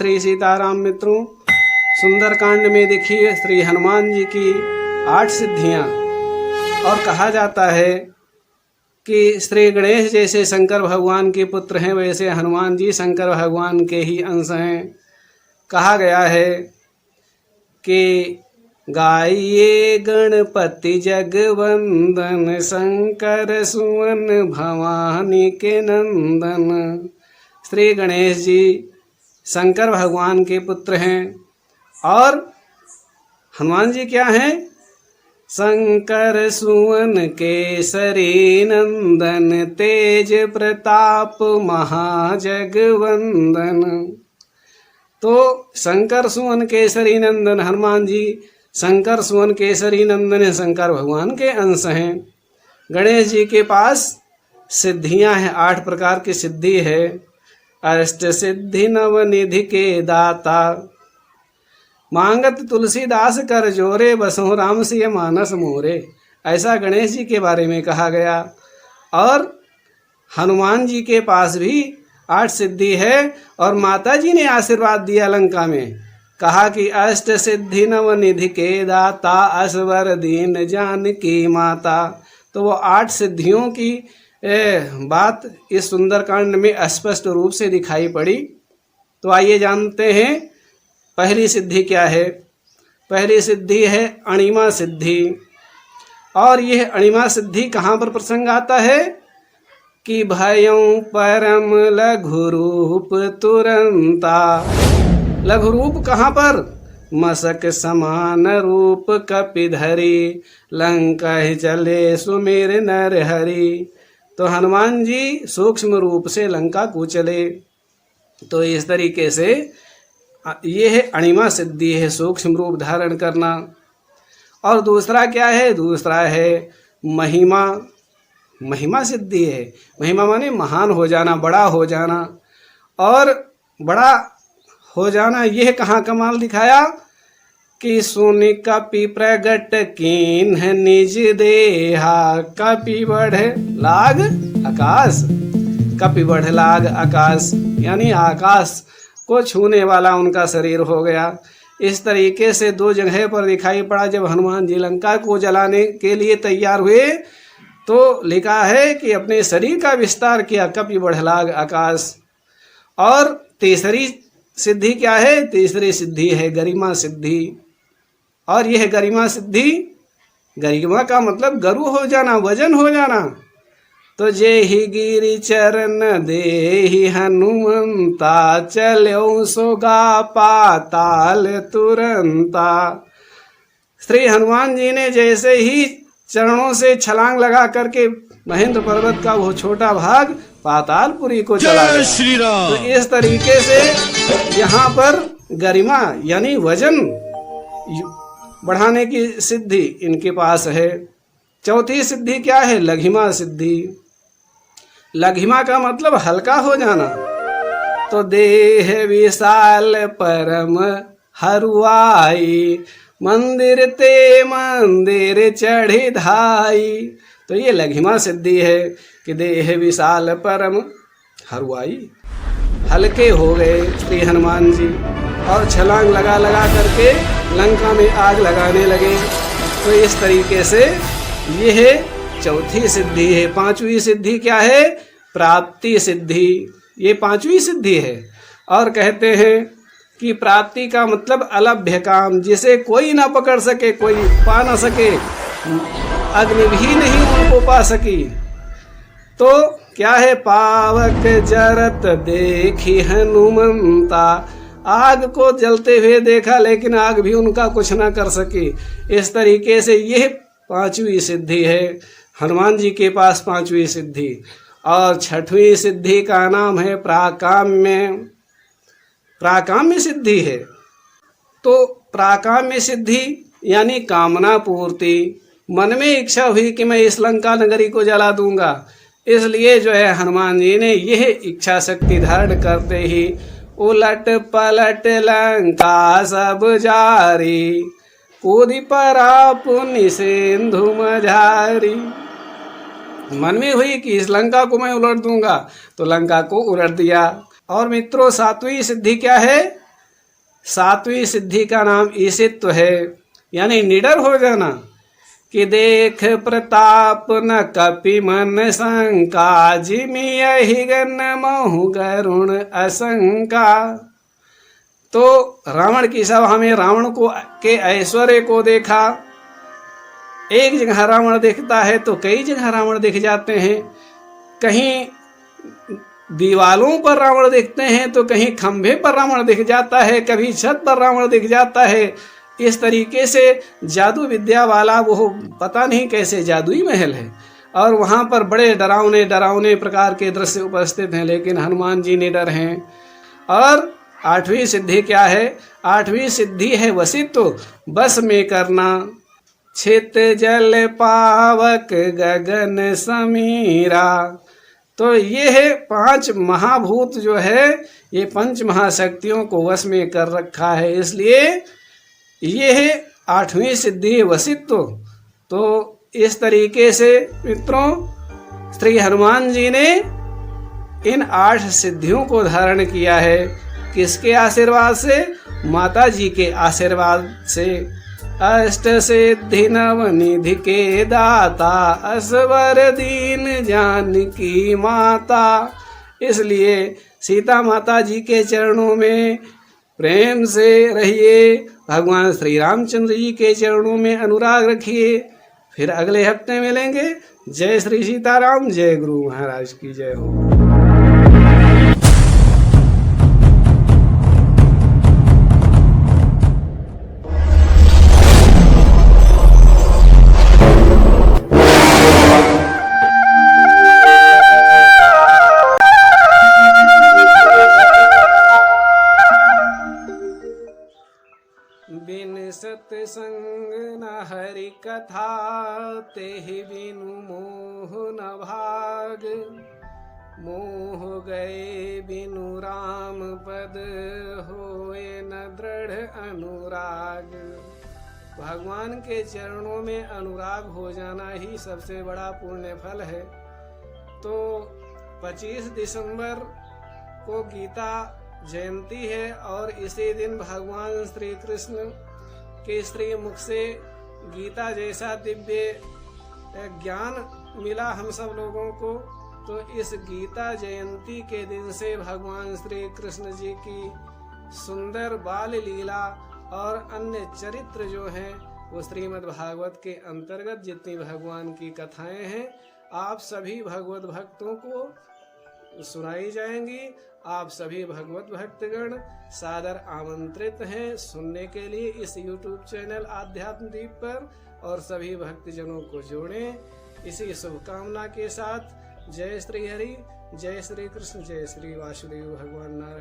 श्री सीताराम मित्रों, सुंदरकांड में देखिए श्री हनुमान जी की 8 सिद्धियां। और कहा जाता है कि श्री गणेश जैसे शंकर भगवान के पुत्र हैं, वैसे हनुमान जी शंकर भगवान के ही अंश हैं। कहा गया है कि गाइए गणपति जगवंदन, शंकर सुवन भवानी के नंदन। श्री गणेश जी शंकर भगवान के पुत्र हैं और हनुमान जी क्या हैं? शंकर सुवन केसरी नंदन, तेज प्रताप महाजगवंदन। तो शंकर सुवन केसरी नंदन हनुमान जी शंकर सुवन केसरी नंदन शंकर भगवान के अंश हैं। गणेश जी के पास सिद्धियां हैं, 8 प्रकार की सिद्धि है। अष्ट सिद्धि नवनिधि के दाता, मांगत तुलसीदास कर जोरे, बसहु राम सिय मानस मोरे। ऐसा गणेश जी के बारे में कहा गया। और हनुमान जी के पास भी 8 सिद्धि है और माता जी ने आशीर्वाद दिया लंका में, कहा कि अष्ट सिद्धि नवनिधि के दाता, असवर दीन जानकी माता। तो वो 8 सिद्धियों की बात इस सुंदरकांड में स्पष्ट रूप से दिखाई पड़ी। तो आइए जानते हैं पहली सिद्धि क्या है। पहली सिद्धि है अणिमा सिद्धि। और यह अणिमा सिद्धि कहाँ पर प्रसंग आता है कि भयं परम लघु रूप तुरंता। लघु रूप कहाँ पर? मसक समान रूप कपिधरी, लंका चले सुमेर नर हरि। तो हनुमान जी सूक्ष्म रूप से लंका को चले। तो इस तरीके से ये है अणिमा सिद्धि है, सूक्ष्म रूप धारण करना। और दूसरा क्या है? दूसरा है महिमा। महिमा सिद्धि है। महिमा माने महान हो जाना, बड़ा हो जाना। और बड़ा हो जाना यह कहाँ कमाल दिखाया कि सुनि कपि प्रगट कीन्ह निज देहा, कपि बढ़ लाग आकाश। कपि बढ़ लाग आकाश यानी आकाश को छूने वाला उनका शरीर हो गया। इस तरीके से 2 जगह पर दिखाई पड़ा। जब हनुमान जी लंका को जलाने के लिए तैयार हुए तो लिखा है कि अपने शरीर का विस्तार किया, कपि बढ़ लाग आकाश। और तीसरी सिद्धि क्या है? तीसरी सिद्धि है गरिमा सिद्धि। और यह गरिमा सिद्धि, गरिमा का मतलब गरु हो जाना, वजन हो जाना। तो जेहि गिरि चरण देहि हनुमंता, चल्यो सोगा पाताल तुरंता। श्री हनुमान जी ने जैसे ही चरणों से छलांग लगा करके महेंद्र पर्वत का वो छोटा भाग पातालपुरी को चला गया। श्री राम। तो इस तरीके से यहाँ पर गरिमा यानी वजन बढ़ाने की सिद्धि इनके पास है। चौथी सिद्धि क्या है? लघिमा सिद्धि। लघिमा का मतलब हल्का हो जाना। तो देह विशाल परम हरुआई, मंदिर ते मंदिर चढ़ी धाई। तो ये लघिमा सिद्धि है कि देह विशाल परम हरुआई, हल्के हो गए श्री हनुमान जी और छलांग लगा लगा करके लंका में आग लगाने लगे। तो इस तरीके से यह चौथी सिद्धि है। 5वीं सिद्धि क्या है? प्राप्ति सिद्धि। ये 5वीं सिद्धि है। और कहते हैं कि प्राप्ति का मतलब अलभ्य काम, जिसे कोई ना पकड़ सके, कोई पा ना सके, अग्नि भी नहीं उनको पा सकी। तो क्या है? पावक जरत देखी हनुमंता। आग को जलते हुए देखा लेकिन आग भी उनका कुछ ना कर सकी। इस तरीके से यह 5वीं सिद्धि है। हनुमान जी के पास 5वीं सिद्धि। और 6वीं सिद्धि का नाम है प्राकाम्य। प्राकाम्य सिद्धि है। तो प्राकाम्य सिद्धि यानी कामना पूर्ति। मन में इच्छा हुई कि मैं इस लंका नगरी को जला दूंगा, इसलिए जो है हनुमान जी ने यह इच्छा शक्ति धारण करते ही उलट पलट लंका सब जारी, कूदी परा पुनि सिंधु मझारी। मन में हुई कि इस लंका को मैं उलट दूंगा, तो लंका को उलट दिया। और मित्रों 7वीं सिद्धि क्या है? सातवीं सिद्धि का नाम ईशित्व है, यानी निडर हो जाना कि देख प्रताप न कपि मन शंका, जिमि यही गन महु गरुण असंका। तो रावण की सभा में रावण को के ऐश्वर्य को देखा। एक जगह रावण दिखता है तो कई जगह रावण दिख जाते हैं, कहीं दीवालों पर रावण दिखते हैं तो कहीं खंभे पर रावण दिख जाता है, कभी छत पर रावण दिख जाता है। इस तरीके से जादू विद्या वाला वो पता नहीं कैसे जादुई महल है, और वहाँ पर बड़े डरावने डरावने प्रकार के दृश्य उपस्थित हैं, लेकिन हनुमान जी निडर हैं। और आठवीं सिद्धि क्या है? आठवीं सिद्धि है वसित्व, बस में करना। छित जल पावक गगन समीरा। तो ये है 5 महाभूत जो है, ये 5 महाशक्तियों को वश में कर रखा है, इसलिए ये है 8वीं सिद्धि वसित्व। तो इस तरीके से मित्रों श्री हनुमान जी ने इन 8 सिद्धियों को धारण किया है। किसके आशीर्वाद से? माता जी के आशीर्वाद से। अष्ट सिद्धि नवनिधि के दाता, असवर दीन जानकी माता। इसलिए सीता माता जी के चरणों में प्रेम से रहिए, भगवान श्री रामचंद्र जी के चरणों में अनुराग रखिए। फिर अगले हफ्ते मिलेंगे। जय श्री सीताराम, जय गुरु महाराज की जय हो। बिन सत्संग न हरि कथा, तेहि बिनु मोह न भाग। मोह गए बिनु राम पद, होए न दृढ़ अनुराग। भगवान के चरणों में अनुराग हो जाना ही सबसे बड़ा पुण्य फल है। तो 25 दिसंबर को गीता जयंती है, और इसी दिन भगवान श्री कृष्ण के श्री मुख से गीता जैसा दिव्य ज्ञान मिला हम सब लोगों को। तो इस गीता जयंती के दिन से भगवान श्री कृष्ण जी की सुंदर बाल लीला और अन्य चरित्र जो हैं वो श्रीमद् भागवत के अंतर्गत जितनी भगवान की कथाएं हैं आप सभी भगवत भक्तों को सुनाई जाएंगी। आप सभी भगवत भक्तगण सादर आमंत्रित हैं सुनने के लिए इस YouTube चैनल आध्यात्म दीप पर, और सभी भक्तजनों को जोड़ें इसी शुभकामना के साथ। जय श्री हरि, जय श्री कृष्ण, जय श्री वासुदेव भगवान नारायण।